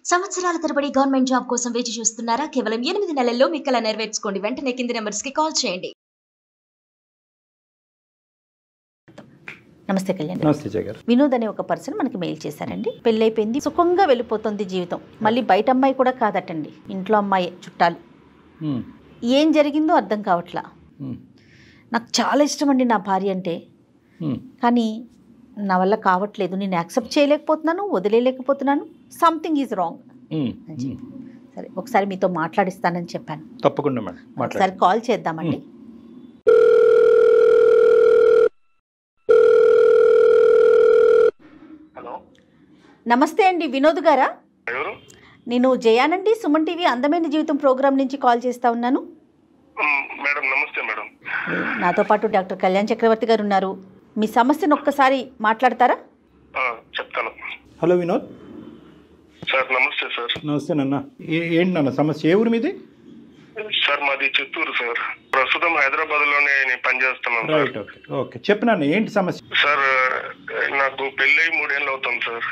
సంవత్సరాల తరబడి government job కోసం వేచి చూస్తున్నారా? కేవలం 8 నెలల్లో మీ కల నెరవేర్చుకోండి. వెంటనే కింది నెంబర్స్ కి కాల్ చేయండి. నమస్తే కళ్యాణ్. నమస్తే జగర్. వినోద్ అనే ఒక పర్సన్ మనకి మెయిల్ చేశారండి. పెళ్ళైపోయింది, సుఖంగా వెళ్ళిపోతుంది జీవితం. మళ్ళీ బయట అమ్మాయి కూడా కాదటండి, ఇంట్లో అమ్మాయి, చుట్టాలు. ఏం జరిగిందో అర్థం కావట్లా. నాకు చాలా ఇష్టం అండి నా భార్య అంటే, కానీ నా వల్ల కావట్లేదు. నేను యాక్సెప్ట్ చేయలేకపోతున్నాను, వదిలేయలేకపోతున్నాను. Something is wrong. సరే, ఒకసారి మీతో మాట్లాడిస్తానని చెప్పాను. తప్పకుండా మేడం, ఒకసారి కాల్ చేద్దామండి. నమస్తే అండి, వినోద్ గారా? నేను జయానండి, సుమన్ టీవీ అందమైన జీవితం ప్రోగ్రాం నుంచి కాల్ చేస్తా ఉన్నాను. మేడం నమస్తే మేడం. నాతో పాటు డాక్టర్ కళ్యాణ్ చక్రవర్తి గారు ఉన్నారు. మీ సమస్యను ఒక్కసారి మాట్లాడతారా? చెప్తాను. Hello Vinod sir. నమస్తే సార్. నమస్తే నాన్న. ఏంటి నాన్న సమస్య? ఏ ఊరు మీది? సార్ మాది చిత్తూరు సార్. ప్రస్తుతం హైదరాబాద్ లోనే నేను పనిచేస్తున్నాను. Right, okay okay. చెప్పు నాన్న, ఏంటి సమస్య? సార్ నాకు పెళ్ళి 3 ఏళ్ళు అవుతుంది సార్.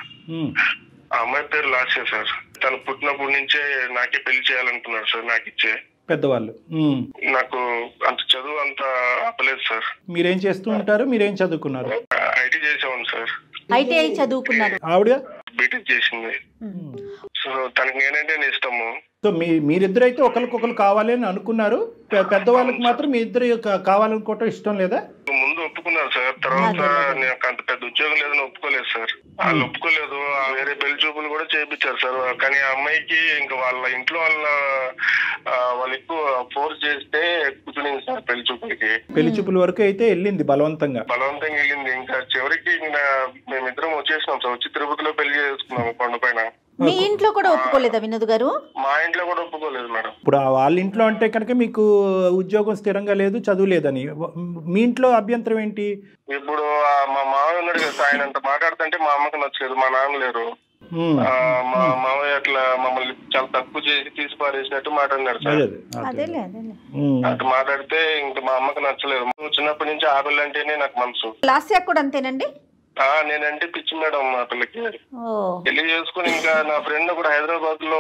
ఆ అమ్మాయి పేరు లాస్య సార్. తను పుట్టినప్పటి నుంచే నాకే పెళ్లి చేయాలంటున్నారు సార్. నాకు ఇచ్చే పెద్దవాళ్ళు. నాకు అంత చదువు అంత అప్పలేదు సార్. మీరేం చేస్తూ ఉంటారు? మీరేం చదువుకున్నారు? IT చేసేవాను sir. ఐటీఐ చదువుకున్నారు. ఆవిడ బీటెక్ చేసింది. సో తనకి నేనంటే ఇష్టము. సో మీరిద్దరు అయితే ఒకరికొకరు కావాలి అని అనుకున్నారు. పెద్దవాళ్ళకి మాత్రం మీ ఇద్దరు కావాలనుకోవటం ఇష్టం లేదా? ముందు ఒప్పుకున్నారు సార్. తర్వాత నాకు అంత పెద్ద ఉద్యోగం లేదని ఒప్పుకోలేదు సార్. వాళ్ళు ఒప్పుకోలేదు. వేరే పెళ్లి చూపులు కూడా చేయించారు సార్. కానీ ఆ అమ్మాయికి ఇంకా వాళ్ళ ఇంట్లో వాళ్ళు ఎక్కువ ఫోర్స్ చేస్తే కూర్చునింది సార్ పెళ్లి చూపులకి. పెళ్లి చూపుల వరకు అయితే వెళ్ళింది, బలవంతంగా వెళ్ళింది. ఇంకా చివరికి మేమిద్దరం వచ్చేసినాం సార్. వచ్చి తిరుపతిలో పెళ్లి చేసుకున్నాము కొండపైన. మీ ఇంట్లో కూడా ఒప్పుకోలేదా వినోద్ గారు? మా ఇంట్లో కూడా ఒప్పుకోలేదు మేడం. ఇప్పుడు వాళ్ళ ఇంట్లో అంటే కనుక మీకు ఉద్యోగం స్థిరంగా లేదు, చదువు లేదని. మీ ఇంట్లో అభ్యంతరం ఏంటి? ఇప్పుడు మా మామయ్య ఉన్నాడు కదా, ఆయన అంత మాట్లాడుతుంటే మా అమ్మకి నచ్చలేదు. మా నాన్న లేరు. మా మామయ్య అట్లా మమ్మల్ని చాలా తక్కువ చేసి తీసి పారేసినట్టు మాట్లాడినాడు సార్. అటు మాట్లాడితే ఇంకా మా అమ్మకి నచ్చలేదు. చిన్నప్పటి నుంచి ఆ పిల్ల అంటేనే నాకు మనసు. లాస్యా కూడా అంతేనండి? నేనంటే పిచ్చి మేడం. మా పిల్లకి పెళ్లి చేసుకుని ఇంకా నా ఫ్రెండ్ కూడా హైదరాబాద్ లో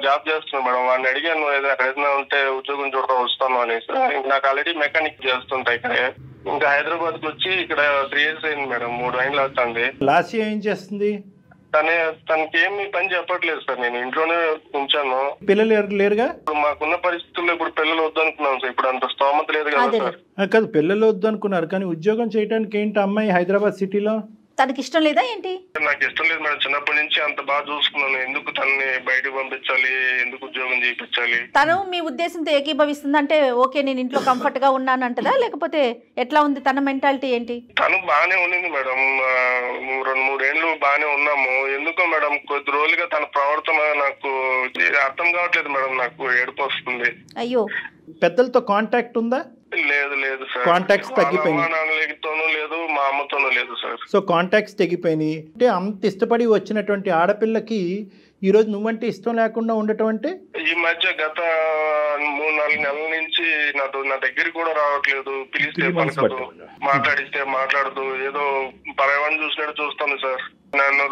జాబ్ చేస్తున్నాడు మేడం. వాడిని అడిగాను ఎక్కడైనా ఉంటే ఉద్యోగం చూడటం వస్తాను అనేసి. నాకు ఆల్రెడీ మెకానిక్ చేస్తుంటాయి ఇక్కడ. ఇంకా హైదరాబాద్ కి వచ్చి ఇక్కడ 3 years అయింది మేడం. 3 ఏళ్ళు అవుతుంది. లాస్య ఏం చేస్తుంది? తనకి ఏమి పని చెప్పట్లేదు సార్. నేను ఇంట్లోనే ఉంచాను. పిల్లలు లేరుగా? మాకున్న పరిస్థితుల్లో ఇప్పుడు పిల్లలు వద్దనుకున్నాను సార్. ఇప్పుడు అంత స్తోమత లేదు కదా సార్. కాదు, పిల్లలు వద్దు అనుకున్నారు, కానీ ఉద్యోగం చేయడానికి ఏంటి అమ్మాయి హైదరాబాద్ సిటీలో? తనకి ఇష్టం లేదా ఏంటి? నాకు ఇష్టం లేదు మేడం. చిన్నప్పటి నుంచి అంత బాగా చూసుకున్నాను. ఎందుకు తనని బయటకు పంపించాలి? ఎందుకు ఉద్యోగం చేయించాలి? తను మీ ఉద్దేశంతో ఏకీభవిస్తుంది అంటే ఓకే నేను ఇంట్లో కంఫర్ట్ గా ఉన్నాను అంటదా, లేకపోతే ఎట్లా ఉంది తన మెంటాలిటీ ఏంటి? తను బాగానే ఉండింది మేడం. 2-3 ఏళ్ళు బాగానే ఉన్నాము. ఎందుకో మేడం కొద్ది రోజులుగా తన ప్రవర్తన నాకు అర్థం కావట్లేదు మేడం. నాకు ఏడుపు వస్తుంది. అయ్యో. పెద్దలతో కాంటాక్ట్ ఉందా? లేదు సార్. కాంటాక్ట్స్ తగ్గిపోయినాయి. లేదు, మా అమ్మతోనూ లేదు సార్. సో కాంటాక్ట్స్ తగ్గిపోయినాయి అంటే అంత ఇష్టపడి వచ్చినటువంటి ఆడపిల్లకి ఈ రోజు నువ్వంటే ఇష్టం లేకుండా ఉండటం అంటే? ఈ మధ్య గత 3-4 నెలల నుంచి నా దగ్గరికి కూడా రావట్లేదు. పిలిస్తే పలకదు, మాట్లాడిస్తే మాట్లాడదు. ఏదో పరవాన్ని చూసినట్టు చూస్తాను సార్. నన్ను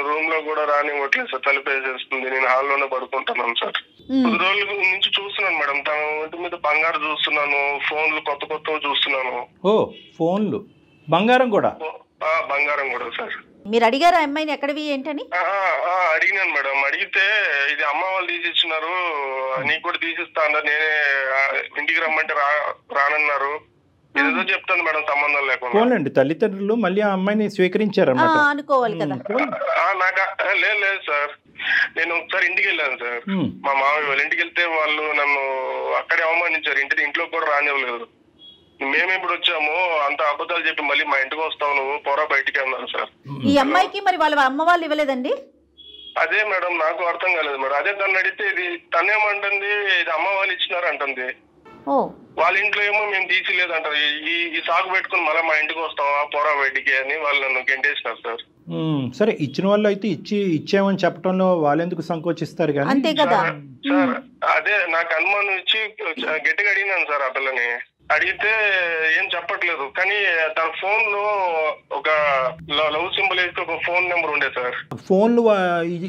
రూమ్ లో కూడా రానివ్వట్లేదు సార్. తలుపేసేస్తుంది. నేను హాల్లోనే పడుకుంటున్నాను సార్. 10 రోజుల నుంచి చూస్తున్నాను మేడం. తన ఒంటి మీద బంగారు చూస్తున్నాను. ఫోన్లు కొత్త చూస్తున్నాను. ఓ, ఫోన్లు, బంగారం కూడా? బంగారం కూడా సార్. మీరు అడిగారా అమ్మాయిని ఎక్కడివి ఏంటని? అడిగినాను మేడం. అడిగితే ఇది అమ్మ వాళ్ళు తీసిచ్చినారు, నీకు కూడా తీసిస్తా అన్నారు. నేనే ఇంటికి రమ్మంటే రానన్నారు. ఏదో చెప్తాను మేడం సంబంధం లేకుండా. పోలండి, తల్లిదండ్రులు మళ్ళీ ఆ అమ్మాయిని స్వీకరించారన్నమాట అనుకోవాలి కదా. నాకు లేదు సార్. నేను ఒకసారి ఇంటికి వెళ్ళాను సార్. మా మామయ్య వాళ్ళ ఇంటికి వెళ్తే వాళ్ళు నన్ను అక్కడే అవమానించారు. ఇంట్లో కూడా రానివ్వలేదు. మేము ఇప్పుడు వచ్చాము, అంత అబద్ధాలు చెప్పి మళ్ళీ మా ఇంటికి వస్తావు నువ్వు, పోరా బయటికి అన్నారు సార్. ఈ అమ్మాయికి మరి వాళ్ళ అమ్మ వాళ్ళు ఇవ్వలేదండి? అదే మేడం నాకు అర్థం కాలేదు మేడం. అదే తను అడిగితే ఇది తనేమంటుంది, ఇది అమ్మ వాళ్ళు ఇచ్చినారు అంటుంది. వాళ్ళ ఇంట్లో ఏమో మేము తీసిలేదు అంటారు. ఈ సాగు పెట్టుకుని మళ్ళీ మా ఇంటికి వస్తావా, పోరా బయటికి అని వాళ్ళు నన్ను గెంటేసినారు సార్. సరే, ఇచ్చిన వాళ్ళు అయితే ఇచ్చామని చెప్పడంలో వాళ్ళు ఎందుకు సంకోచిస్తారు? కానీ అంతే కదా సార్. అదే నాకు అనుమానం ఇచ్చి గట్టిగా అడిగినాను సార్ ఆ పిల్లని. అడిగితే ఏం చెప్పట్లేదు. కానీ తన ఫోన్ లో ఒక లవ్ సింబల్ వేసి ఒక ఫోన్ నెంబర్ ఉండే సార్. ఫోన్లు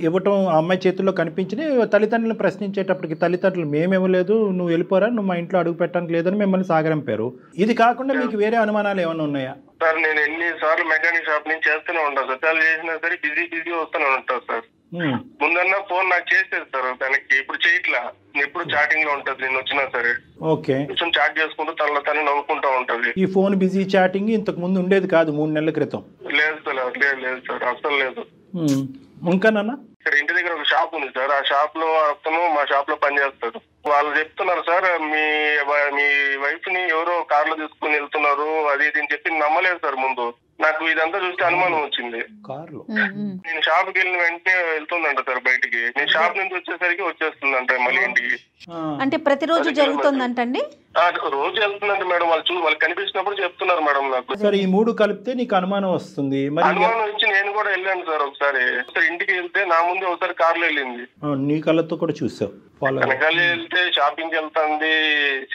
ఇవ్వటం ఆ అమ్మాయి చేతుల్లో కనిపించింది. తల్లిదండ్రులను ప్రశ్నించేటప్పటికి తల్లిదండ్రులు మేము ఇవ్వలేదు, నువ్వు వెళ్ళిపోరా, నువ్వు మా ఇంట్లో అడుగు పెట్టడానికి లేదని మిమ్మల్ని సాగరంపారు. ఇది కాకుండా మీకు వేరే అనుమానాలు ఏమైనా ఉన్నాయా? సార్ నేను ఎన్నిసార్లు మెకానిక్ షాప్ నుంచి చేస్తూనే ఉంటాను సార్. చాలా చేసినా సరే బిజీ వస్తూనే ఉంటాను సార్. ముందన్నా ఫోన్ నాకు చేసేది సార్ తనకి, ఇప్పుడు చేయట్లా. ఎప్పుడు చాటింగ్ లో ఉంటది, నేను వచ్చినా సరే. ఓకే, కొంచెం చాట్ చేసుకుంటూ తను నవ్వుకుంటా ఉంటది. ఈ ఫోన్ బిజీ చాటింగ్ ఇంతకు ముందు ఉండేది కాదు 3 నెలల క్రితం? లేదు సార్ అసలు లేదు. ఇంకానన్నా ఇక్కడ ఇంటి దగ్గర ఒక షాప్ ఉంది సార్. ఆ షాప్ లో అతను మా షాప్ లో పనిచేస్తాడు. వాళ్ళు చెప్తున్నారు సార్, మీ వైఫ్ ని ఎవరో కార్ లో తీసుకుని వెళ్తున్నారు అది ఇది అని చెప్పి నమ్మలేదు సార్. ముందు నాకు ఇదంతా చూస్తే అనుమానం వచ్చింది. నేను షాప్ కి వెళ్ళిన వెంటనే వెళ్తుందంట సార్ బయటికి. నేను షాప్ నుంచి వచ్చేసరికి వచ్చేస్తుందంట మళ్ళీ ఇంటికి. అంటే ప్రతిరోజు జరుగుతుందంటండి? రోజు వెళ్తుందంట మేడం. వాళ్ళు కనిపించినప్పుడు చెప్తున్నారు మేడం నాకు. సరే, ఈ 3 కలిపితే నీకు అనుమానం వస్తుంది. అనుమానం వచ్చి నేను కూడా వెళ్ళాను సార్. ఒకసారి ఇంటికి వెళ్తే నా ముందే ఒకసారి కార్లో వెళ్ళింది. నీ కళ్ళతో కూడా చూసావు? వెనకాల వెళ్తే షాపింగ్ వెళ్తాంది,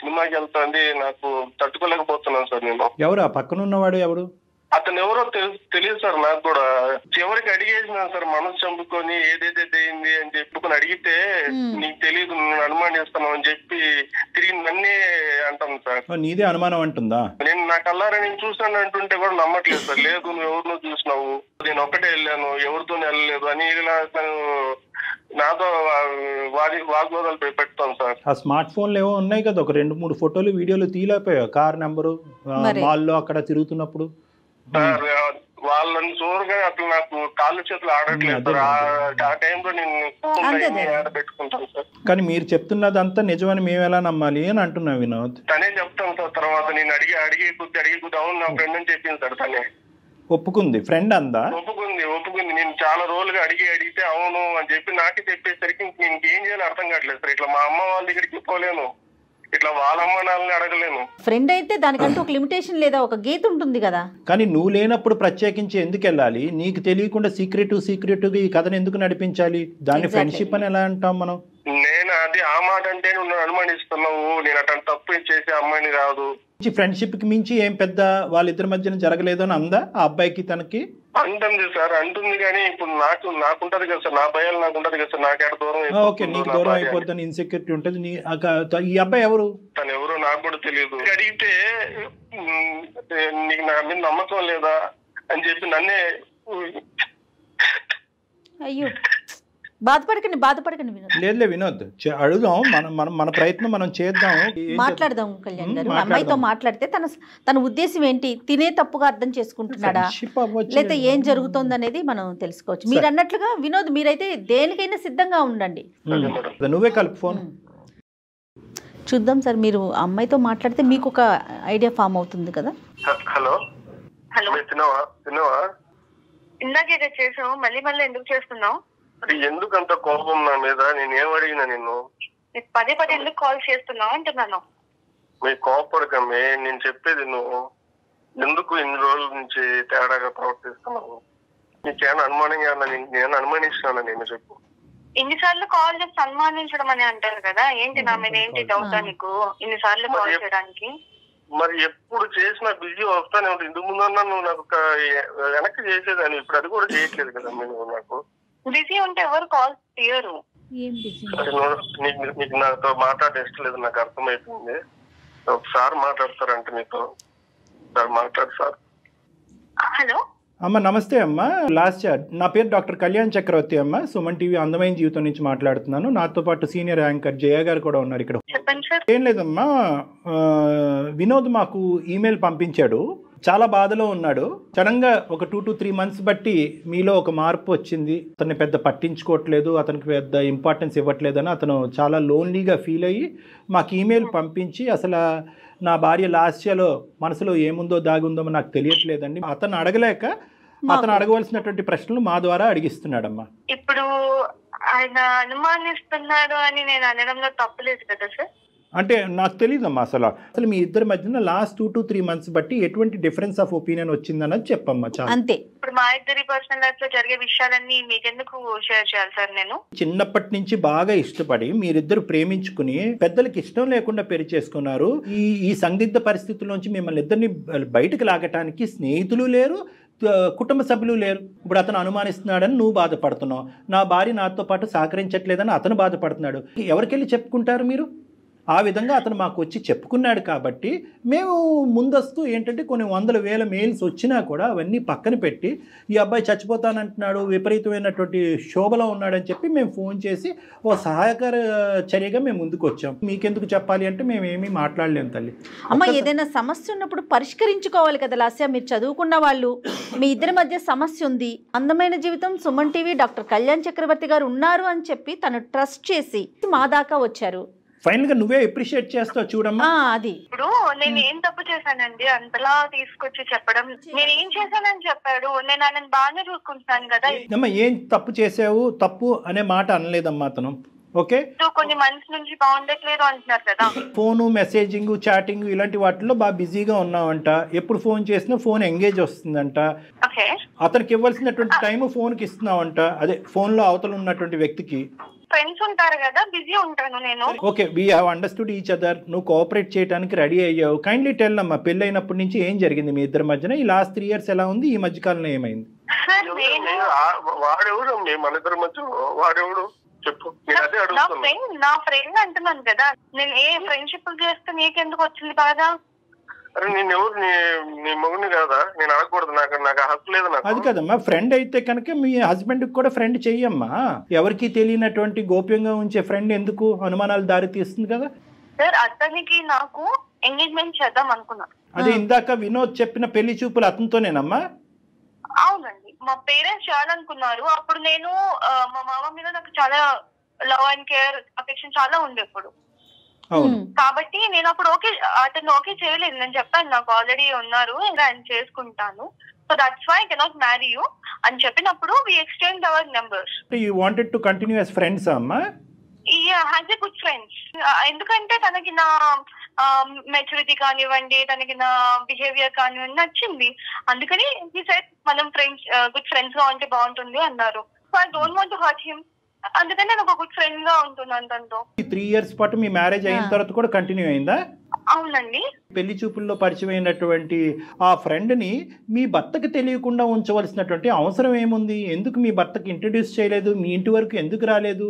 సినిమాకి వెళ్తాంది. నాకు తట్టుకోలేకపోతున్నాను సార్ నేను. ఎవరు ఆ పక్కన ఉన్నవాడు? ఎవరు అతను? ఎవరో తెలియదు సార్ నాకు కూడా. చివరికి అడిగేసినాను సార్, మనసు చంపుకొని ఏదైతే అయింది అని చెప్పుకొని అడిగితే నీకు తెలియదు, నేను అనుమానిస్తాను అని చెప్పి తిరిగి నన్నే అంటాను సార్. నీదే అనుమానం అంటుందా? నేను నా కల్లారా నేను చూసాను అంటుంటే కూడా నమ్మట్లేదు సార్. లేదు, నువ్వు ఎవరినో చూసినావు, నేను ఒక్కటే వెళ్ళాను, ఎవరితో వెళ్ళలేదు అని ఇలా నాతో వాగ్వాదాలు పెడతాను సార్. ఆ స్మార్ట్ ఫోన్లు ఏవో ఉన్నాయి కదా, ఒక 2-3 ఫోటోలు వీడియోలు తీయలేకపోయావు? కార్ నెంబరు మాల్లో అక్కడ తిరుగుతున్నప్పుడు సార్. వాళ్ళని చూడగా అసలు నాకు కాళ్ళు చేతులు ఆడట్లేదు సార్. ఆ టైంలో నేను పెట్టుకుంటాను సార్. కానీ మీరు చెప్తున్నదంతా నిజమని మేము ఎలా నమ్మాలి అని అంటున్నా వినోద్. తనే చెప్తాను సార్. తర్వాత నేను అడిగే కొద్ది అవును నా ఫ్రెండ్ అని చెప్పింది సార్. తనే ఒప్పుకుంది. ఫ్రెండ్ అందా? ఒప్పుకుంది. నేను చాలా రోజులుగా అడిగితే అవును అని చెప్పి నాకే చెప్పేసరికి నేను ఏం చేయాలో అర్థం కావట్లేదు సార్. ఇట్లా మా అమ్మ వాళ్ళ దగ్గరికి పోలేను, ఇట్లా వాళ్ళ అమ్మ నాన్నని అడగలేను. ఫ్రెండ్ అయితే దానికంటూ ఒక లిమిటేషన్ లేదా, ఒక గీత ఉంటుంది కదా. కానీ నువ్వు లేనప్పుడు ప్రత్యేకించి ఎందుకు వెళ్ళాలి? నీకు తెలియకుండా సీక్రెట్ ఈ కథను ఎందుకు నడిపించాలి? దాన్ని ఫ్రెండ్షిప్ అని ఎలా అంటాం మనం? నేను అది ఆ మాట అంటే నువ్వు అనుమానిస్తున్నావు, నేను అటు తప్పు చేసే అమ్మాయిని కాదు. ఫ్రెండ్షిప్ కి మించి ఏం పెద్ద వాళ్ళిద్దరి మధ్యన జరగలేదు అని అందా ఆ అబ్బాయికి తనకి? అంటుంది సార్, అంటుంది. కానీ ఇప్పుడు నాకుంటది కదా సార్, నా భయాలు నాకుంటది కదా సార్. నాకేట దూరం. ఓకే, నీకు దూరం అయిపోద్దని ఇన్సెక్యూరిటీ ఉంటుంది. ఈ అబ్బాయి ఎవరు? తను ఎవరో నాకు కూడా తెలియదు. అడిగితే నీకు నా మీద నమ్మకం లేదా అని చెప్పి నన్నే. అయ్యో, బాధపడకండి వినోద్. లేదులే వినోద్, అడుగుదాం. మన ప్రయత్నం మనం చేద్దాం, మాట్లాడదాం. కళ్యాణ్ గారు, అమ్మాయితో మాట్లాడితే తన ఉద్దేశం ఏంటి, తినే తప్పుగా అర్థం చేసుకుంటున్నాడా, లేదా ఏం జరుగుతోంది అనేది మనం తెలుసుకోవచ్చు. మీరు అన్నట్లుగా వినోద్, మీరైతే దేనికైనా సిద్ధంగా ఉండండి. నువ్వే కలుపు ఫోన్. చూద్దాం సార్, మీరు అమ్మాయితో మాట్లాడితే మీకు ఒక ఐడియా ఫామ్ అవుతుంది కదా. హలో, తిన్నావా? ఇందాకే చేసావు, మళ్ళీ ఎందుకు చేస్తున్నావు? ఎందుకంత కోపం నా మీద? నేనేం అడిగినా నిన్ను? పదే ఎందుకు కాల్ చేస్తున్నావు అంటున్నాను. మీ కోపడకమే, నేను చెప్పేది నువ్వు ఎందుకు ఇన్ని రోజుల నుంచి తేడాగా ప్రవర్తిస్తున్నావు? నీకేమైనా అనుమానంగా నేను అనుమానిస్తున్నాను? నేను చెప్పు. ఇన్నిసార్లు కాల్ చేసి అనుమానించడం అని అంటారు కదా, ఏంటి నా మీద ఏంటి డౌటా నీకు ఇన్నిసార్లు కాల్ చేయడానికి? మరి ఎప్పుడు చేసినా బిజీ వస్తానే ఉంటుంది. ఇందుకు ముందన్నా నువ్వు నాకు వెనక్కి చేసేదాన్ని, ఇప్పుడు అది కూడా చేయట్లేదు కదా నువ్వు. నాకు బిజీ ఉంటే ఎవరు కాల్ తీయరు. నీకు నాతో మాట్లాడే ఇష్టం లేదు, నాకు అర్థమైపోయింది. ఒకసారి మాట్లాడతారంటే నీతో మాట్లాడు సార్. హలో అమ్మ, నమస్తే అమ్మ. నా పేరు డాక్టర్ కళ్యాణ్ చక్రవర్తి అమ్మ. సుమన్ టీవీ అందమైన జీవితం నుంచి మాట్లాడుతున్నాను. నాతో పాటు సీనియర్ యాంకర్ జయ గారు కూడా ఉన్నారు ఇక్కడ. ఏం లేదమ్మా, వినోద్ మాకు ఈమెయిల్ పంపించాడు. చాలా బాధలో ఉన్నాడు. సడన్ గా ఒక 2 to 3 months బట్టి మీలో ఒక మార్పు వచ్చింది. అతన్ని పెద్ద పట్టించుకోవట్లేదు, అతనికి పెద్ద ఇంపార్టెన్స్ ఇవ్వట్లేదు అని అతను చాలా లోన్లీగా ఫీల్ అయ్యి మాకు ఈమెయిల్ పంపించి, అసలు నా భార్య లాస్యలో మనసులో ఏముందో దాగుందో నాకు తెలియట్లేదండి, అతను అడగలేక అతను అడగవలసినటువంటి ప్రశ్నలు మా ద్వారా అడిగిస్తున్నాడమ్మా. ఇప్పుడు ఆయన అనుమానిస్తున్నాడు అని నేను అనడంలో తప్పులేదు కదా సార్? అంటే నాకు తెలియదమ్మా అసలు మీ ఇద్దరి మధ్యన లాస్ట్ 2 to 3 months బట్టి ఎటువంటి డిఫరెన్స్ ఆఫ్ ఒపీనియన్ వచ్చిందన్నది చెప్పమ్మా. చాలా అంతే. ఇప్పుడు మా ఇద్దరి పర్సనల్ లైఫ్ లో జరిగే విషయాలన్నీ మీకెందుకు షేర్ చేయాలి సార్? నేను చిన్నప్పటి నుంచి బాగా ఇష్టపడి మీరిద్దరు ప్రేమించుకుని పెద్దలకి ఇష్టం లేకుండా పెళ్లి చేసుకున్నారు. ఈ సందిగ్ధ పరిస్థితుల్లోంచి మిమ్మల్ని ఇద్దరిని బయటకు లాగటానికి స్నేహితులు లేరు, కుటుంబ సభ్యులు లేరు. ఇప్పుడు అతను అనుమానిస్తున్నాడని నువ్వు బాధపడుతున్నావు, నా భార్య నాతో పాటు సహకరించట్లేదని అతను బాధపడుతున్నాడు. ఎవరికెళ్ళి చెప్పుకుంటారు మీరు? ఆ విధంగా అతను మాకు వచ్చి చెప్పుకున్నాడు కాబట్టి మేము ముందస్తు ఏంటంటే కొన్ని 100,000 మెయిల్స్ వచ్చినా కూడా అవన్నీ పక్కన పెట్టి ఈ అబ్బాయి చచ్చిపోతానంటున్నాడు, విపరీతమైనటువంటి శోభలో ఉన్నాడని చెప్పి మేము ఫోన్ చేసి ఓ సహాయకర చర్యగా మేము ముందుకు వచ్చాం. మీకెందుకు చెప్పాలి అంటే మేము ఏమీ మాట్లాడలేము తల్లి. అమ్మ, ఏదైనా సమస్య ఉన్నప్పుడు పరిష్కరించుకోవాలి కదా లాస్య. మీరు చదువుకున్న వాళ్ళు, మీ ఇద్దరి మధ్య సమస్య ఉంది, అందమైన జీవితం సుమన్ టీవీ డాక్టర్ కళ్యాణ్ చక్రవర్తి గారు ఉన్నారు అని చెప్పి తను ట్రస్ట్ చేసి మా దాకా వచ్చారు. ఫైనల్ గా నువ్వే అప్రిషియేట్ చేస్తావు చూడమ్మా. అది ఇప్పుడు నేను ఏం తప్పు చేశానండి అంతలా తీసుకొచ్చి చెప్పడం? నేను ఏం చేశానని చెప్పాడు, నేను ఆయన బాగానే చూసుకుంటున్నాను కదా. అమ్మా ఏం తప్పు చేసావు, తప్పు అనే మాట అనలేదమ్మా అతను. ఓకే, కొన్ని మంత్స్ నుంచి బాగుండట్లేదు అంటున్నారు కదా. ఫోను, మెసేజింగ్, చాటింగ్ ఇలాంటి వాటిలో బాగా బిజీగా ఉన్నావంట. ఎప్పుడు ఫోన్ చేసినా ఫోన్ ఎంగేజ్ వస్తుందంట. అతనికి ఇవ్వాల్సినటువంటి టైం ఫోన్కి ఇస్తున్నావంట, అదే ఫోన్ లో అవతల ఉన్నటువంటి వ్యక్తికి. ఫ్రెండ్స్ ఉంటారు కదా, బిజీ ఉంటాను నేను. Okay, we have understood each other. నువ్వు కోఆపరేట్ చేయడానికి రెడీ అయ్యావు. కైండ్లీ టెల్ అమ్మా, పెళ్ళి అయినప్పటి నుంచి ఏం జరిగింది మీ ఇద్దరి మధ్యన? ఈ లాస్ట్ 3 years ఎలా ఉంది? ఈ మధ్య కాలంలో ఏమైంది? వాడెవడు మన ఇద్దరి మధ్య? వాడెవడు చెప్పు. నా ఫ్రెండ్ అంటున్నాను కదా. నేను ఏ ఫ్రెండ్షిప్ చేస్తే నీకెందుకు వచ్చింది బాగా? అరే నేను ఎవరు? నీ మొగుని కాదా? నేను అడగకూడదు, నాకు హక్కు లేదు. అది కదమ్మా, ఫ్రెండ్ అయితే కనుక మీ హస్బెండ్ కూడా ఫ్రెండ్ చెయ్యమ్మా. ఎవరికి తెలియనటువంటి గోప్యంగా ఉంచే ఫ్రెండ్ ఎందుకు అనుమానాలు దారి తీస్తుంది కదా. సార్ అతనికి నాకు ఎంగేజ్మెంట్ చేద్దాం అనుకున్నా. అదే ఇందాక వినోద్ చెప్పిన పెళ్లి చూపులు అతనితోనేనమ్మా? అవునండి, మా పేరెంట్స్ చేయాలనుకున్నారు. అప్పుడు నేను మా మామ మీద నాకు చాలా లవ్ అండ్ కేర్, అఫెక్షన్ చాలా ఉండే అప్పుడు. కాబట్టి నేను అప్పుడు అతను ఓకే చేయలేదు. నేను చెప్పాను నాకు ఆల్రెడీ ఉన్నారు, ఇంకా ఆయన చేసుకుంటాను, so that's why I cannot marry you అని చెప్పినప్పుడు we exchange our numbers. You wanted to continue as friends అమ్మా? As a good friends. ఎందుకంటే తనకి నా మెచ్యూరిటీ కానివ్వండి, తనకి నా బిహేవియర్ కానివ్వండి నచ్చింది. అందుకని హి సెడ్ మనం ఫ్రెండ్స్, గుడ్ ఫ్రెండ్స్ గా ఉంటే బాగుంటుంది అన్నారు. So I don't want to hurt him. అందుకని నేను ఒక గుడ్ ఫ్రెండ్ గా ఉంటున్నాను తనతో. 3 years పాటు మీ మ్యారేజ్ అయిన తర్వాత కూడా కంటిన్యూ అయిందా? అవునండి. పెళ్లి చూపుల్లో పరిచయం అయినటువంటి ఆ ఫ్రెండ్ ని మీ భర్తకి తెలియకుండా ఉంచవలసినటువంటి అవసరం ఏముంది? ఎందుకు మీ భర్తకి ఇంట్రడ్యూస్ చేయలేదు? మీ ఇంటి వరకు ఎందుకు రాలేదు?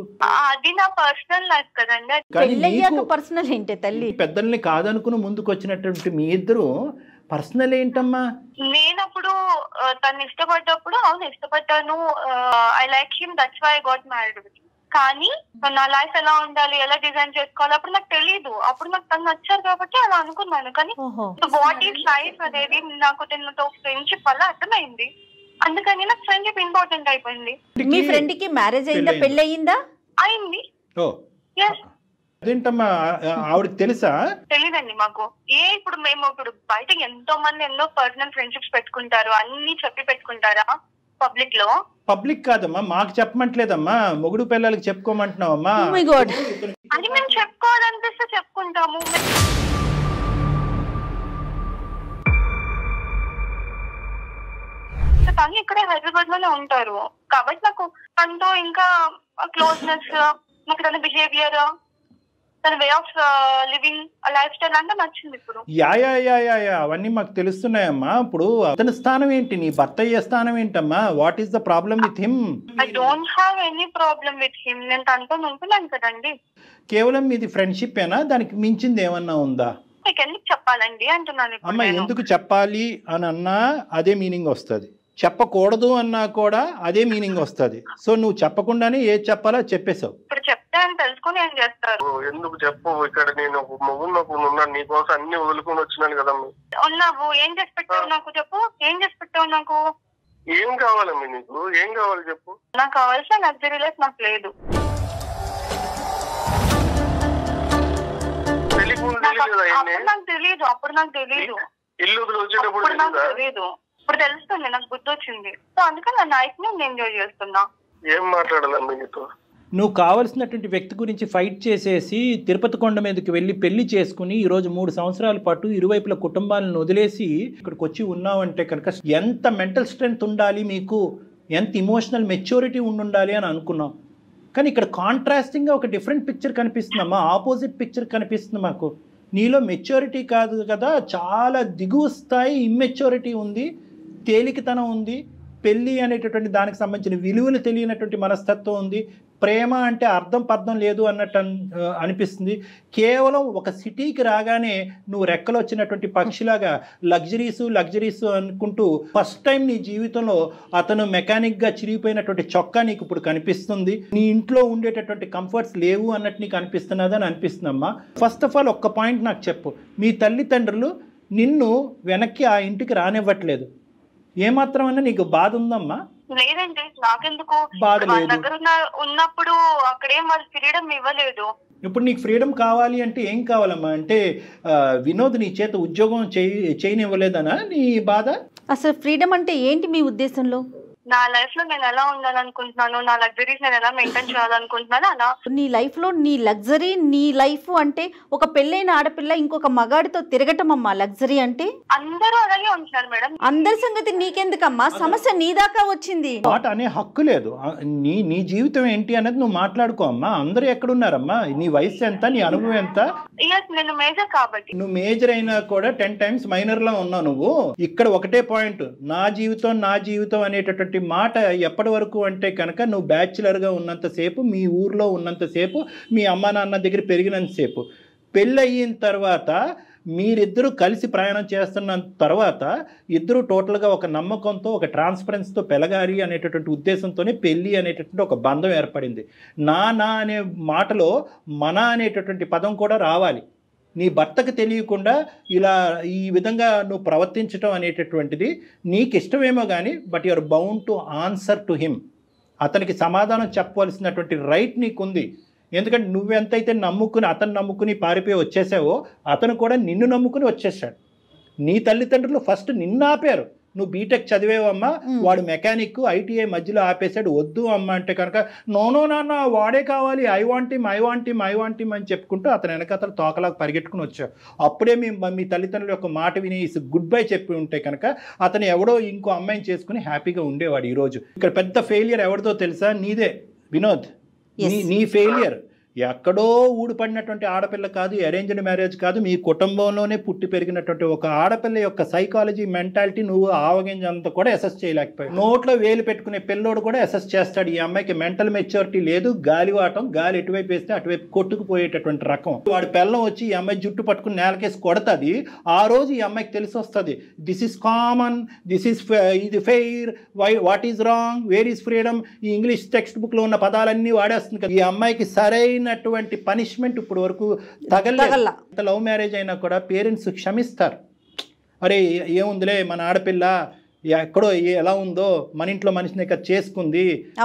అది నా పర్సనల్ లైఫ్ కదండి. పర్సనల్ ఏంటి తల్లి? పెద్దల్ని కాదనుకుని ముందుకు వచ్చినటువంటి మీ ఇద్దరు పర్సనల్ ఏంటమ్మా? నేనప్పుడు తను ఇష్టపడ్డప్పుడు అవును ఇష్టపడ్డాను, I like him, that's why I got married with him. కానీ నా లైఫ్ ఎలా ఉండాలి, ఎలా డిజైన్ చేసుకోవాలి అప్పుడు నాకు తెలీదు. అప్పుడు నాకు తను నచ్చారు కాబట్టి అలా అనుకున్నాను. కానీ వాట్ ఈస్ లైఫ్ అనేది నాకు తనతో ఫ్రెండ్షిప్ వల్ల అర్థమైంది. అందుకని నాకు ఫ్రెండ్షిప్ ఇంపార్టెంట్ అయిపోయింది. మీ ఫ్రెండ్ కి మ్యారేజ్ అయిందా, పెళ్లి అయిందా? అయింది. అదేంటమ్మా, ఆవిడకి తెలుసా? తెలీదండి మాకు. ఇప్పుడు మేము బయటకి ఎంతో మంది ఎన్నో పర్సనల్ ఫ్రెండ్షిప్స్ పెట్టుకుంటారు, అన్ని చెప్పి పెట్టుకుంటారా పబ్లిక్ లో? పబ్లిక్ కాదమ్మా, మాకు చెప్పమంటలేదమ్మా, మొగుడు పిల్లలకి చెప్పుకోమంటున్నావమ్మా. అది మేము చెప్పుకోవాలనిపిస్తే చెప్పుకుంటాము. తను ఇక్కడే హైదరాబాద్ లోనే ఉంటారు కాబట్టి నాకు తనతో ఇంకా క్లోజ్నెస్, నాకు తన బిహేవియర్, తన way of living, life style అంతా నచ్చింది. ఇప్పుడు అవన్నీ మాకు తెలుస్తున్నాయమ్మా. ఇప్పుడు అతని స్థానం ఏంటి, నీ భర్త అయ్యే స్థానం ఏంటమ్మా? What is the problem with him? I don't have any problem with him. నేను తనతో ఉంటున్నాను కదండి. కేవలం మీది ఫ్రెండ్షిప్ ఏనా? దానికి మించింది ఏమన్నా ఉందా? మీకు ఎందుకు చెప్పాలండి అంటున్నాను. అమ్మా ఎందుకు చెప్పాలి అని అన్నా అదే మీనింగ్ వస్తుంది, చెప్పకూడదు అన్నా కూడా అదే మీనింగ్ వస్తుంది. సో నువ్వు చెప్పకుండానే ఏది చెప్పాలో చెప్పేసావు. ఇప్పుడు చెప్తే అని తెలుసుకుని ఏం చేస్తారు? ఎందుకు చెప్పు? ఇక్కడ నేను ఉన్నాను, నీకోసం అన్ని వదులుకొని వచ్చినాను కదా. ఉన్నావు, ఏం చేసి పెట్టావు నాకు చెప్పు? ఏం చేసి పెట్టావు నాకు? ఏం కావాలమ్మా నీకు? ఏం కావాలి చెప్పు? నాకు కావాల్సిన లగ్జరీ లైఫ్ నాకు లేదు. నాకు తెలియదు, అప్పుడు నాకు తెలియదు. ఇల్లు వచ్చేటప్పుడు నాకు తెలియదు, ఇప్పుడు తెలుస్తుంది, నాకు బుద్ధి వచ్చింది. సో అందుకని నా లైఫ్ ని నేను ఎంజాయ్ చేస్తున్నా. ఏం మాట్లాడాలమ్మా నీతో? నువ్వు కావలసినటువంటి వ్యక్తి గురించి ఫైట్ చేసేసి తిరుపతి కొండ మీదకి వెళ్ళి పెళ్లి చేసుకుని ఈరోజు 3 సంవత్సరాల పాటు ఇరువైపుల కుటుంబాలను వదిలేసి ఇక్కడికి వచ్చి ఉన్నావంటే కనుక ఎంత మెంటల్ స్ట్రెంగ్త్ ఉండాలి మీకు, ఎంత ఇమోషనల్ మెచ్యూరిటీ ఉండాలి అని అనుకున్నాం. కానీ ఇక్కడ కాంట్రాస్టింగ్గా ఒక డిఫరెంట్ పిక్చర్ కనిపిస్తుందమ్మా, ఆపోజిట్ పిక్చర్ కనిపిస్తుంది మాకు. నీలో మెచ్యూరిటీ కాదు కదా, చాలా దిగువ స్థాయి ఇమ్మెచ్యూరిటీ ఉంది, తేలికతనం ఉంది, పెళ్ళి అనేటటువంటి దానికి సంబంధించిన విలువలు తెలియనటువంటి మనస్తత్వం ఉంది, ప్రేమ అంటే అర్థం పర్థం లేదు అన్నట్టు అనిపిస్తుంది. కేవలం ఒక సిటీకి రాగానే నువ్వు రెక్కలు వచ్చినటువంటి పక్షిలాగా లగ్జరీస్ అనుకుంటూ ఫస్ట్ టైం నీ జీవితంలో అతను మెకానిక్గా చిరిగిపోయినటువంటి చొక్కా నీకు ఇప్పుడు కనిపిస్తుంది. నీ ఇంట్లో ఉండేటటువంటి కంఫర్ట్స్ లేవు అన్నట్టు నీకు అనిపిస్తున్నదని అనిపిస్తుందమ్మా. ఫస్ట్ ఆఫ్ ఆల్ ఒక్క పాయింట్ నాకు చెప్పు, మీ తల్లిదండ్రులు నిన్ను వెనక్కి ఆ ఇంటికి రానివ్వట్లేదు, ఏమాత్రమన్నా నీకు బాధ ఉందమ్మా? లేదండి, నాకెందుకు, బాధ వాళ్ళ లేదు. దగ్గర ఉన్నప్పుడు అక్కడేం వాళ్ళు ఫ్రీడమ్ ఇవ్వలేదు. ఇప్పుడు నీకు ఫ్రీడమ్ కావాలి అంటే ఏం కావాలమ్మా? అంటే వినోద్ నీ చేత ఉద్యోగం చేయనివ్వలేదనా నీ బాధ? అసలు ఫ్రీడమ్ అంటే ఏంటి మీ ఉద్దేశంలో? నా లైఫ్ లో నేను ఎలా ఉండాలనుకుంటున్నాను, నా లగ్జరీస్ నేను ఎలా మెయింటైన్ చేయాలనుకుంటున్నాను అలా. నీ లైఫ్ లో నీ లగ్జరీ, నీ లైఫ్ అంటే ఒక పెళ్ళైన ఆడపిల్ల ఇంకొక మగాడితో తిరగటం అమ్మా లగ్జరీ అంటే. అందరూ అలాగే ఉంటున్నారు మేడం. అందరి సంగతి నీకెందుకమ్మా, సమస్య నీ దాకా వచ్చింది. మాట అనే హక్కు లేదు. నీ జీవితం ఏంటి అనేది నువ్వు మాట్లాడుకో అమ్మా. అందరూ ఎక్కడున్నారమ్మా? నీ వయసు ఎంత, నీ అనుభవం ఎంత? నేను మేజర్ కాబట్టి. నువ్వు మేజర్ అయినా కూడా 10 times మైనర్ లో ఉన్నావు నువ్వు. ఇక్కడ ఒకటే పాయింట్, నా జీవితం అనేటటువంటి మాట ఎప్పటి వరకు అంటే కనుక నువ్వు బ్యాచులర్గా ఉన్నంతసేపు, మీ ఊర్లో ఉన్నంతసేపు, మీ అమ్మ నాన్న దగ్గర పెరిగినంతసేపు. పెళ్ళయిన తర్వాత మీరిద్దరూ కలిసి ప్రయాణం చేస్తున్న తర్వాత ఇద్దరు టోటల్గా ఒక నమ్మకంతో, ఒక ట్రాన్స్పరెన్స్తో పెరగాలి అనేటటువంటి ఉద్దేశంతోనే పెళ్ళి అనేటటువంటి ఒక బంధం ఏర్పడింది. నా అనే మాటలో మన అనేటటువంటి పదం కూడా రావాలి. నీ భర్తకు తెలియకుండా ఇలా ఈ విధంగా నువ్వు ప్రవర్తించడం అనేటటువంటిది నీకు ఇష్టమేమో కానీ, but you are bound to answer to him. అతనికి సమాధానం చెప్పవలసినటువంటి రైట్ నీకుంది. ఎందుకంటే నువ్వెంతైతే అతను నమ్ముకుని పారిపోయి వచ్చేసావో, అతను కూడా నిన్ను నమ్ముకుని వచ్చేసాడు. నీ తల్లిదండ్రులు ఫస్ట్ నిన్ను ఆపారు. నువ్వు బీటెక్ చదివేవమ్మా, వాడు మెకానిక్, ఐటీఐ మధ్యలో ఆపేశాడు, వద్దు అమ్మ అంటే కనుక నో నాన్న వాడే కావాలి, ఐ వాంట్ హిమ్ అని చెప్పుకుంటూ అతను వెనక తోకలాగా పరిగెట్టుకుని వచ్చావు. అప్పుడే మీ తల్లిదండ్రుల యొక్క మాట విని గుడ్ బై చెప్పి ఉంటే కనుక అతను ఎవడో ఇంకో అమ్మాయిని చేసుకుని హ్యాపీగా ఉండేవాడు. ఈరోజు ఇక్కడ పెద్ద ఫెయిలియర్ ఎవరిదో తెలుసా? నీదే వినోద్. నీ ఫెయిలియర్ ఎక్కడో ఊడిపడినటువంటి ఆడపిల్ల కాదు, అరేంజ్డ్ మ్యారేజ్ కాదు, మీ కుటుంబంలోనే పుట్టి పెరిగినటువంటి ఒక ఆడపిల్ల యొక్క సైకాలజీ, మెంటాలిటీ నువ్వు ఆవగింజంతా కూడా అసెస్ చేయలేకపోయావు. నోట్లో వేలు పెట్టుకునే పిల్లోడు కూడా అసెస్ చేస్తాడు, ఈ అమ్మాయికి మెంటల్ మెచ్యూరిటీ లేదు, గాలివాటం, గాలి ఎటువైపు వేస్తే అటువైపు కొట్టుకుపోయేటటువంటి రకం. వాడి పిల్లం వచ్చి ఈ అమ్మాయి జుట్టు పట్టుకుని నేలకేసి కొడతాది. ఆ రోజు ఈ అమ్మాయికి తెలిసి వస్తుంది, దిస్ ఈస్ కామన్, ఇది fair, what is wrong, where is freedom, ఈ ఇంగ్లీష్ టెక్స్ట్ బుక్ లో ఉన్న పదాలన్నీ వాడేస్తుంది కదా. ఈ అమ్మాయికి సరైన పనిష్మెంట్ ఇప్పుడు వరకు తగల. లవ్ మ్యారేజ్ అయినా కూడా పేరెంట్స్ క్షమిస్తారు. అరే ఏముందిలే మన ఆడపిల్ల ఎక్కడో ఎలా ఉందో, మన ఇంట్లో మనిషిని ఇక్కడ చేసుకుంది,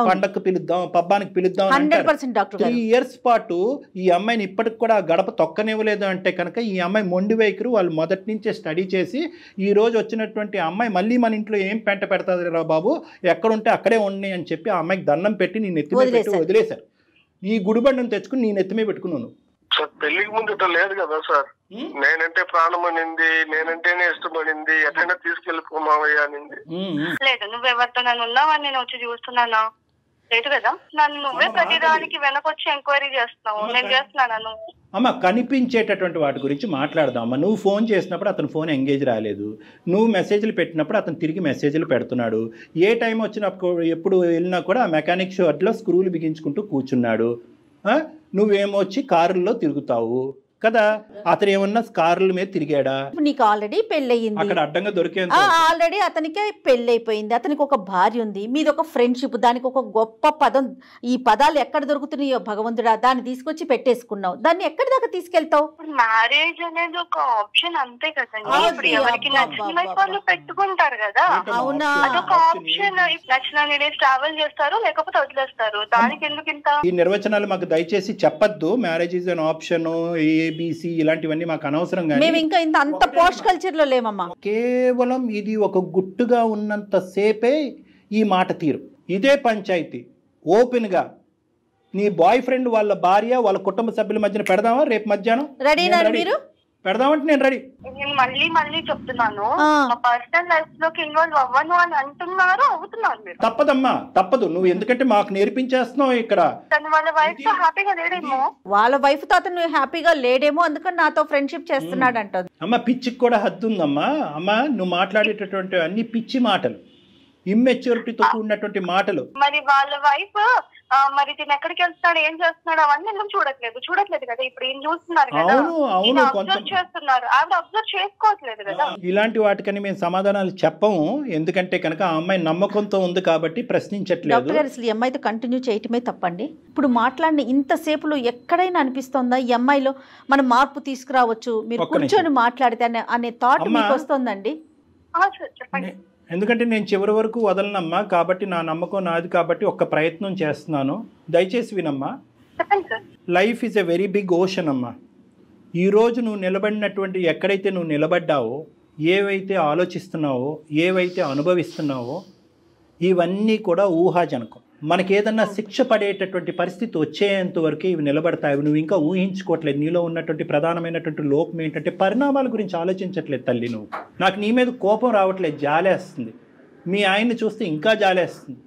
పండగకు పిలుద్దాం, పబ్బానికి పిలుద్దాం. 3 years పాటు ఈ అమ్మాయిని ఇప్పటికి కూడా గడప తొక్కనివ్వలేదు అంటే కనుక ఈ అమ్మాయి మొండి వైఖరి వాళ్ళు మొదటి నుంచే స్టడీ చేసి ఈ రోజు వచ్చినటువంటి అమ్మాయి మళ్ళీ మన ఇంట్లో ఏం పెంట పెడతాది రా బాబు, ఎక్కడుంటే అక్కడే ఉన్నాయి అని చెప్పి ఆ అమ్మాయికి దండం పెట్టి నీ నెత్తి మీద పెట్టి వదిలేశారు. ఈ గుడిబండను తెచ్చుకుని నీ నెత్తిమే పెట్టుకున్నాను. సార్ పెళ్లికి ముందు ఇట్లా లేదు కదా సార్. నేనంటే ప్రాణం అనింది, నేనంటేనే ఇష్టపడింది, ఎక్కడైనా తీసుకెళ్ళిపోమావయ్యా అనింది. లేదు, నువ్వెవరితో నన్ను ఉన్నావని నేను వచ్చి చూస్తున్నానా? లేదు కదా. నన్ను నువ్వే ప్రతిదానికి వెనకొచ్చి ఎంక్వైరీ చేస్తున్నావు. నేను చేస్తున్నాను. అమ్మ కనిపించేటటువంటి వాటి గురించి మాట్లాడదాం అమ్మ. నువ్వు ఫోన్ చేసినప్పుడు అతను ఫోన్ ఎంగేజ్ రాలేదు, నువ్వు మెసేజ్లు పెట్టినప్పుడు అతను తిరిగి మెసేజ్లు పెడుతున్నాడు, ఏ టైం వచ్చినప్పుడు ఎప్పుడు వెళ్ళినా కూడా ఆ మెకానిక్ షాప్లో స్క్రూలు బిగించుకుంటూ కూర్చున్నాడు. నువ్వేమో వచ్చి కారుల్లో తిరుగుతావు కదా. అతను ఏమన్నా కార్ల మీద తిరిగాడా? నీకు ఆల్రెడీ పెళ్ళయింది, అక్కడ అడ్డంగా దొరికే ఆల్రెడీ అతనికి పెళ్ళైపోయింది, అతనికి ఒక భార్య ఉంది, మీది ఒక ఫ్రెండ్షిప్, దానికి ఒక గొప్ప పదం. ఈ పదాలు ఎక్కడ దొరుకుతున్నాయో భగవంతుడా, దాన్ని తీసుకొచ్చి పెట్టేసుకున్నావు. దాన్ని ఎక్కడి దాకా తీసుకెళ్తావు? మ్యారేజ్ అనేది ఒక ఆప్షన్ అంతే కదండి. ఇప్పుడు ఎవరికి నచ్చిన వాళ్ళు పెట్టుకుంటారు కదా. అవునా? అదొక ఆప్షన్. నచ్చిన డేస్ ట్రావెల్ చేస్తారు, లేకపోతే వదిలేస్తారు. దానికి ఎందుకు ఇంత? ఈ నిర్వచనాలు మాకు దయచేసి చెప్పద్దు. Marriage is an option, ABC ఇలాంటివన్నీ మాకు అనవసరం. మేము ఇంకా అంత పోస్ట్ కల్చర్ లో లేమమ్మా. కేవలం ఇది ఒక గుట్టుగా ఉన్నంత సేపే ఈ మాట తీరు. ఇదే పంచాయతీ ఓపెన్గా నీ బాయ్ ఫ్రెండ్ వాళ్ళ భార్య వాళ్ళ కుటుంబ సభ్యుల మధ్యన పెడదామా రేపు మధ్యాహ్నం? రెడీనా మీరు? పెడదామంటే నేను రెడీ. నేను మళ్ళీ చెప్తున్నాను, మా పర్సనల్ లైఫ్ లోకి ఇన్వాల్వ్ అవ్వను అని అంటున్నారు, అవుతున్నారు మీరు. తప్పదమ్మా, తప్పదు. నువ్వు ఎందుకంటే మాకు నేర్పించేస్తున్నావు ఇక్కడ. తను వాళ్ళ వైఫ్ తో హ్యాపీగా లేడేమో. వాళ్ళ వైఫ్ తో అతను హ్యాపీగా లేడేమో, అందుకని నాతో ఫ్రెండ్షిప్ చేస్తున్నాడు అంటది. అమ్మ పిచ్చికి కూడా హద్దు ఉందమ్మా. అమ్మ నువ్వు మాట్లాడేటటువంటి అన్ని పిచ్చి మాటలు, ఇమ్మెచ్యూరిటీతో కూడినటువంటి మాటలు. మరి వాళ్ళ వైఫ్ మరి తిని ఎక్కడికి వెళ్తున్నాడు, ఏం చేస్తున్నాడు అవన్నీ ఎందుకు చూడట్లేదు కదా. ఇప్పుడు ఏం చూస్తున్నారు కదా, అబ్జర్వ్ చేస్తున్నారు, ఆవిడ అబ్జర్వ్ చేసుకోవట్లేదు కదా. ఇలాంటి వాటికని మేము సమాధానాలు చెప్పము, ఎందుకంటే కనుక ఆ అమ్మాయి నమ్మకంతో ఉంది కాబట్టి ప్రశ్నించట్లేదు. డాక్టర్ గారు అసలు ఈ అమ్మాయితో కంటిన్యూ చేయటమే తప్పండి. ఇప్పుడు మాట్లాడిన ఇంతసేపులో ఎక్కడైనా అనిపిస్తోందా ఈ అమ్మాయిలో మనం మార్పు తీసుకురావచ్చు, మీరు కూర్చొని మాట్లాడితే అనే థాట్ మీకు వస్తుందండి? చెప్పండి. ఎందుకంటే నేను చివరి వరకు వదలనమ్మా, కాబట్టి నా నమ్మకం నాది కాబట్టి ఒక్క ప్రయత్నం చేస్తున్నాను, దయచేసి వినమ్మా. Life is a very big ocean అమ్మా. ఈరోజు నువ్వు నిలబడినటువంటి ఎక్కడైతే నువ్వు నిలబడ్డావో, ఏవైతే ఆలోచిస్తున్నావో, ఏవైతే అనుభవిస్తున్నావో, ఇవన్నీ కూడా ఊహాజనకం. మనకి ఏదన్నా శిక్ష పడేటటువంటి పరిస్థితి వచ్చేంత వరకే ఇవి నిలబడతాయి. నువ్వు ఇంకా ఊహించుకోవట్లేదు. నీలో ఉన్నటువంటి ప్రధానమైనటువంటి లోపం ఏంటంటే పరిణామాల గురించి ఆలోచించట్లేదు తల్లి. నువ్వు నాకు నీ మీద కోపం రావట్లేదు, జాలేస్తుంది. మీ ఆయన్ని చూస్తే ఇంకా జాలేస్తుంది.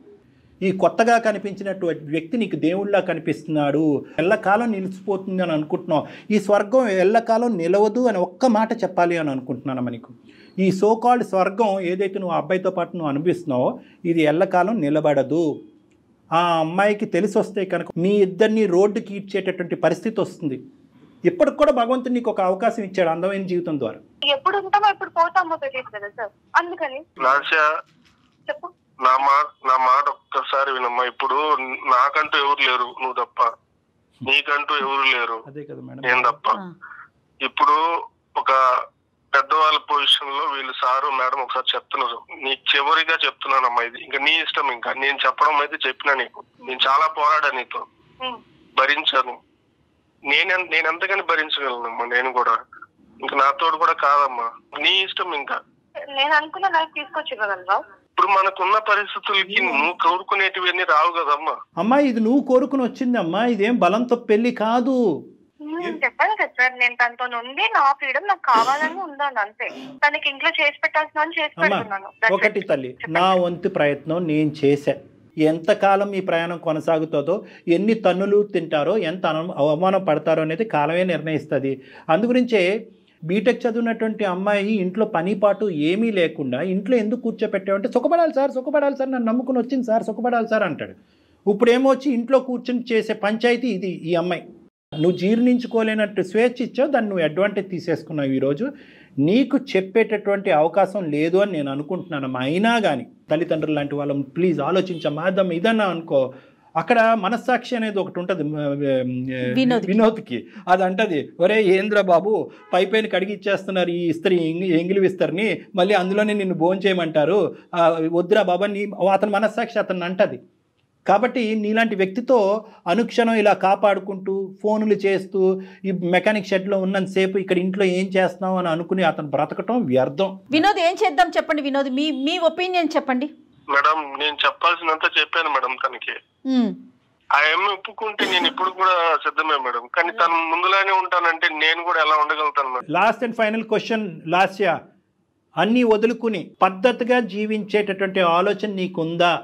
ఈ కొత్తగా కనిపించినటువంటి వ్యక్తి నీకు దేవుళ్ళలా కనిపిస్తున్నాడు, ఎల్లకాలం నిలిచిపోతుంది అని అనుకుంటున్నావు. ఈ స్వర్గం ఎల్లకాలం నిలవదు అని ఒక్క మాట చెప్పాలి అని అనుకుంటున్నాను నీకు. ఈ సోకాల్డ్ స్వర్గం ఏదైతే నువ్వు అబ్బాయితో పాటు నువ్వు అనిపిస్తున్నావో ఇది ఎల్లకాలం నిలబడదు. ఆ అమ్మాయికి తెలిసి వస్తే కనుక మీ ఇద్దరిని రోడ్డుకి ఇచ్చేటటువంటి పరిస్థితి వస్తుంది. ఇప్పటికి కూడా భగవంతుడు నీకు ఒక అవకాశం ఇచ్చాడు అందమైన జీవితం ద్వారా. ఎప్పుడు ఉంటామో ఎప్పుడు పోతామో తెలియదు కదా సార్, అందుకని చెప్పు. నా మాట ఒక్కసారి వినమ్మా. ఇప్పుడు నాకంటూ ఎవరు లేరు, నువ్వు తప్ప. నీకంటూ ఎవరు లేరు, నేను తప్ప. ఇప్పుడు ఒక పెద్దవాళ్ళ పొజిషన్ లో వీళ్ళు సారు మేడం ఒకసారి చెప్తున్నారు. నీకు చివరిగా చెప్తున్నానమ్మా, ఇది ఇంకా నీ ఇష్టం. ఇంకా నేను చెప్పడం అయితే చెప్పినా నీకు. నేను చాలా పోరాడా నీతో, భరించాను. నేను ఎంతగాని భరించగలనమ్మా. నేను కూడా ఇంకా నాతోడు కూడా కాదమ్మా, నీ ఇష్టం. ఇంకా నేను అనుకున్నా నాకు తీసుకొచ్చివ్వగలవా? ఇప్పుడు మనకున్న పరిస్థితులకి నువ్వు కోరుకునేటివన్నీ రావు కదమ్మా. అమ్మా ఇది నువ్వు కోరుకుని వచ్చింది అమ్మా, ఇదేం బలంతో పెళ్లి కాదు. చెప్పాను కదా సార్, నేను తనతో ఉంది, నా ఫ్రీడమ్ నాకు కావాలని ఉండాలి అంతే. తనకి ఇంట్లో చేసి పెట్టాల్సిన చేసి పెడుతున్నాను. ఒకటి తల్లి, నా వంతు ప్రయత్నం నేను చేశా. ఎంతకాలం ఈ ప్రయాణం కొనసాగుతుందో, ఎన్ని తన్నులు తింటారో, ఎంత అవమానం పడతారో అనేది కాలమే నిర్ణయిస్తుంది. అందుగురించే బీటెక్ చదివినటువంటి అమ్మాయి ఇంట్లో పనిపాటు ఏమీ లేకుండా ఇంట్లో ఎందుకు కూర్చోపెట్టావంటే సుఖపడాలి సార్, నన్ను నమ్ముకుని వచ్చింది సార్, సుఖపడాలి సార్ అంటాడు. ఇప్పుడేమో వచ్చి ఇంట్లో కూర్చొని చేసే పంచాయతీ ఇది ఈ అమ్మాయి. నువ్వు జీర్ణించుకోలేనట్టు స్వేచ్ఛ ఇచ్చావు, దాన్ని నువ్వు అడ్వాంటేజ్ తీసేసుకున్నావు. ఈరోజు నీకు చెప్పేటటువంటి అవకాశం లేదు అని నేను అనుకుంటున్నానమ్మా. అయినా కానీ తల్లిదండ్రులు లాంటి వాళ్ళం ప్లీజ్ ఆలోచించమ్మా. ఇదన్నా అనుకో, అక్కడ మనస్సాక్షి అనేది ఒకటి ఉంటుంది వినోద్కి. అది అంటది, ఒరే ఏంద్ర బాబు పైపైన కడిగి ఇచ్చేస్తున్నారు ఈ ఇస్త్రీ, ఎంగిలి విస్తరిని, మళ్ళీ అందులోనే నిన్ను భోంచేయమంటారు, వద్దురా బాబా. అతని మనస్సాక్షి అతన్ని అంటది. కాబట్టి నీలాంటి వ్యక్తితో అనుక్షణం ఇలా కాపాడుకుంటూ ఫోన్లు చేస్తూ ఈ మెకానిక్ షెడ్లో ఉన్నంతసేపు ఇక్కడ ఇంట్లో ఏం చేస్తున్నావు అని అనుకుని అతను బ్రతకటం వ్యర్థం. వినోద్ ఏం చేద్దాం చెప్పండి. వినోద్ మీ ఒపీనియన్ చెప్పండి. మేడం నేను చెప్పాల్సినంత చెప్పాను మేడం తనకి. ఆ అమ్మాయి ఒప్పుకుంటే నేను ఇప్పుడు కూడా సిద్ధమే మేడం. కానీ తను ముందులానే ఉంటానంటే నేను కూడా ఎలా ఉండగలుగుతాను madam? Last and final question Lasya, అన్నీ వదులుకుని పద్ధతిగా జీవించేటటువంటి ఆలోచన నీకుందా?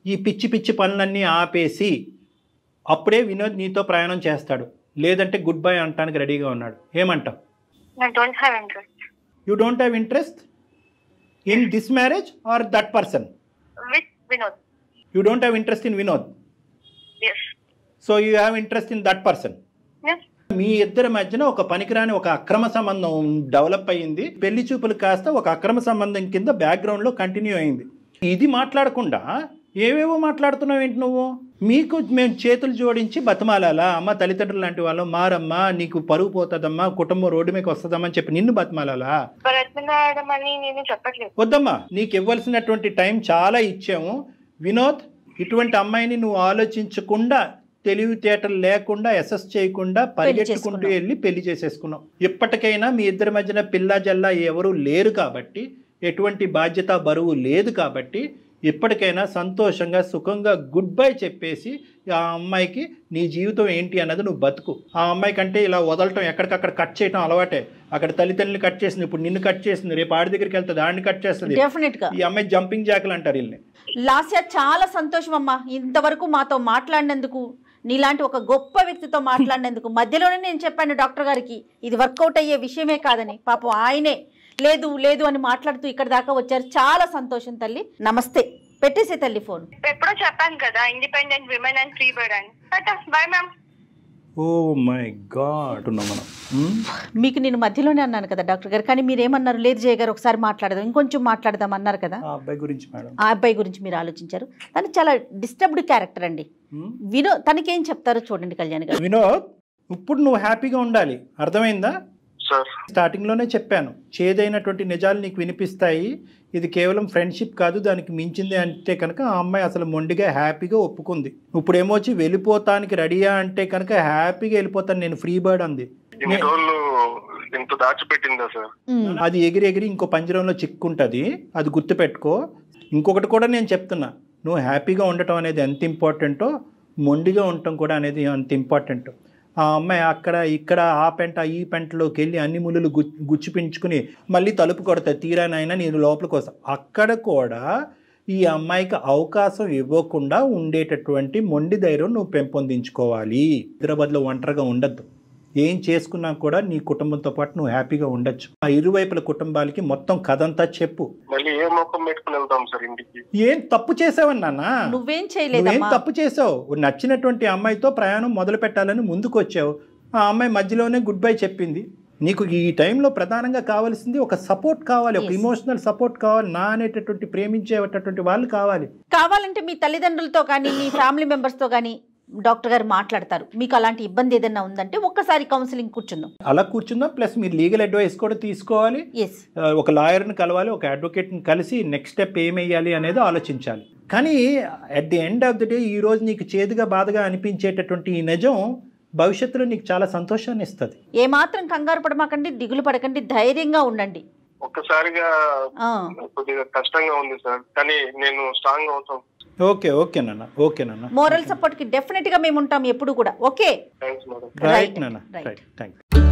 ఈ పిచ్చి పిచ్చి పనులన్నీ ఆపేసి అప్పుడే వినోద్ నీతో ప్రయాణం చేస్తాడు, లేదంటే గుడ్ బై అంటానికి రెడీగా ఉన్నాడు. ఏమంటావు? You don't have interest in this marriage or that person? You don't have interest in Vinod, so you have interest in that person. మీ ఇద్దరి మధ్యన ఒక పనికిరాని ఒక అక్రమ సంబంధం డెవలప్ అయ్యింది. పెళ్లి చూపులు కాస్త ఒక అక్రమ సంబంధం కింద బ్యాక్గ్రౌండ్లో కంటిన్యూ అయింది. ఇది మాట్లాడకుండా ఏవేవో మాట్లాడుతున్నావు ఏంటి నువ్వు? మీకు మేము చేతులు జోడించి బతిమాలాలా? అమ్మ తల్లిదండ్రులు లాంటి వాళ్ళు మారమ్మా, నీకు పరువు పోతుందమ్మా, కుటుంబం రోడ్డు మీకు వస్తుందమ్మా అని చెప్పి నిన్ను బతిమాలాలా? వద్దమ్మా, నీకు ఇవ్వాల్సినటువంటి టైం చాలా ఇచ్చాము. వినోద్, ఇటువంటి అమ్మాయిని నువ్వు ఆలోచించకుండా, తెలివితేటలు లేకుండా, అసెస్ చేయకుండా పరిగెట్టుకుంటూ వెళ్ళి పెళ్లి చేసేసుకున్నావు. ఇప్పటికైనా మీ ఇద్దరి మధ్యన పిల్ల జల్లా ఎవరు లేరు కాబట్టి, ఎటువంటి బాధ్యత బరువు లేదు కాబట్టి ఇప్పటికైనా సంతోషంగా సుఖంగా గుడ్ బై చెప్పేసి ఆ అమ్మాయికి నీ జీవితం ఏంటి అన్నది నువ్వు బతుకు. ఆ అమ్మాయి కంటే ఇలా వదలటం, ఎక్కడికక్కడ కట్ చేయటం అలవాటే. అక్కడ తల్లిదండ్రులు కట్ చేసింది, ఇప్పుడు నిన్ను కట్ చేసింది, రేపు ఆడి దగ్గరికి వెళ్తుంది, ఆడిని కట్ చేస్తుంది. డెఫినెట్గా ఈ అమ్మాయి జంపింగ్ జాకులు అంటారు వీళ్ళని. లాస్య చాలా సంతోషం అమ్మా, ఇంతవరకు మాతో మాట్లాడినందుకు, నీలాంటి ఒక గొప్ప వ్యక్తితో మాట్లాడినందుకు. మధ్యలోనే నేను చెప్పాను డాక్టర్ గారికి ఇది వర్కౌట్ అయ్యే విషయమే కాదని. పాపం ఆయనే లేదు లేదు అని మాట్లాడుతూ ఇక్కడ దాకా వచ్చారు. చాలా సంతోషం తల్లి. నమస్తే. పెట్టేసే తల్లి ఫోన్. ఎప్పుడో చెప్పాను కదా independent women and free bird అని. Bye ma'am. Oh my God. మనం మీకు నేను మధ్యలోనే అన్నాను కదా డాక్టర్ గారు, కానీ మీరేమన్నారు? లేదు జయ గారు ఒకసారి మాట్లాడదాం, ఇంకొంచెం మాట్లాడదాం అన్నారు కదా. ఆ అబ్బాయి గురించి మేడం, ఆ అబ్బాయి గురించి మీరు ఆలోచించారు. తను చాలా డిస్టర్బ్డ్ క్యారెక్టర్ అండి. వినోద్ తనకేం చెప్తారో చూడండి కళ్యాణ్ గారు. వినోద్, ఇప్పుడు నువ్వు హ్యాపీగా ఉండాలి, అర్థమైందా? స్టార్టింగ్ లోనే చెప్పాను, చేదైనటువంటి నిజాలు నీకు వినిపిస్తాయి. ఇది కేవలం ఫ్రెండ్షిప్ కాదు, దానికి మించింది అంటే కనుక ఆ అమ్మాయి అసలు మొండిగా హ్యాపీగా ఒప్పుకుంది. ఇప్పుడు ఏమొచ్చి వెళ్ళిపోతానికి రెడీయా అంటే కనుక హ్యాపీగా వెళ్ళిపోతాను నేను, ఫ్రీ బర్డ్ అంది. అది ఎగిరి ఎగిరి ఇంకో పంజరంలో చిక్కుంటది, అది గుర్తుపెట్టుకో. ఇంకొకటి కూడా నేను చెప్తున్నా, నువ్వు హ్యాపీగా ఉండటం అనేది ఎంత ఇంపార్టెంటో మొండిగా ఉండటం కూడా అనేది అంత ఇంపార్టెంట్. ఆ అమ్మాయి అక్కడ ఇక్కడ ఆ పెంట ఈ పెంటలోకి వెళ్ళి అన్ని ముళ్ళు గుచ్చిపించుకుని మళ్ళీ తలుపు కొడతాయి, తీరానైనా నేను లోపల కోసం. అక్కడ కూడా ఈ అమ్మాయికి అవకాశం ఇవ్వకుండా ఉండేటటువంటి మొండి ధైర్యం నువ్వు పెంపొందించుకోవాలి. హైదరాబాద్లో ఒంటరిగా ఉండద్దు. ఏం చేసుకున్నా కూడా నీ కుటుంబంతో పాటు నువ్వు హ్యాపీగా ఉండొచ్చు. ఆ ఇరువైపుల కుటుంబాలకి మొత్తం కథంతా చెప్పు. ఏం తప్పు చేసావని నాన్న? నువ్వేం చేయలేదు. నువ్వేం తప్పు చేసావు? నచ్చినటువంటి అమ్మాయితో ప్రయాణం మొదలు పెట్టాలని ముందుకు వచ్చావు. ఆ అమ్మాయి మధ్యలోనే గుడ్ బై చెప్పింది. నీకు ఈ టైంలో ప్రధానంగా కావాల్సింది ఒక సపోర్ట్ కావాలి, ఒక ఇమోషనల్ సపోర్ట్ కావాలి. నా అనేటటువంటి ప్రేమించేటటువంటి వాళ్ళు కావాలంటే మీ తల్లిదండ్రులతో కానీ మీ ఫ్యామిలీ మెంబర్స్తో కానీ డాక్టర్ గారు మాట్లాడతారు. మీకు అలాంటి ఇబ్బంది ఏదైనా ఉందంటే ఒక్కసారి కౌన్సిలింగ్ కూర్చుందాం. అలా కూర్చుందాం. ప్లస్ మీరు లీగల్ అడ్వైస్ కూడా తీసుకోవాలి. ఒక లాయర్ని కలవాలి, ఒక అడ్వకేట్ని కలిసి నెక్స్ట్ స్టెప్ ఏమేయాలి అనేది ఆలోచించాలి. కానీ at the end of the day ఈ రోజు నీకు చేదుగా బాధగా అనిపించేటటువంటి ఈ నిజం భవిష్యత్తులో నీకు చాలా సంతోషాన్ని ఇస్తుంది. ఏమాత్రం కంగారు పడమాకండి, దిగులు పడకండి, ధైర్యంగా ఉండండి. ఒక్కసారిగా కొద్దిగా కష్టంగా ఉంది సార్, కానీ నేను స్ట్రాంగ్ అవుతాను. ఓకే నాన్న. మోరల్ సపోర్ట్ కి డెఫినెట్ గా మేము ఉంటాం ఎప్పుడు కూడా. ఓకే, రైట్ నాన్న, రైట్. థాంక్యూ.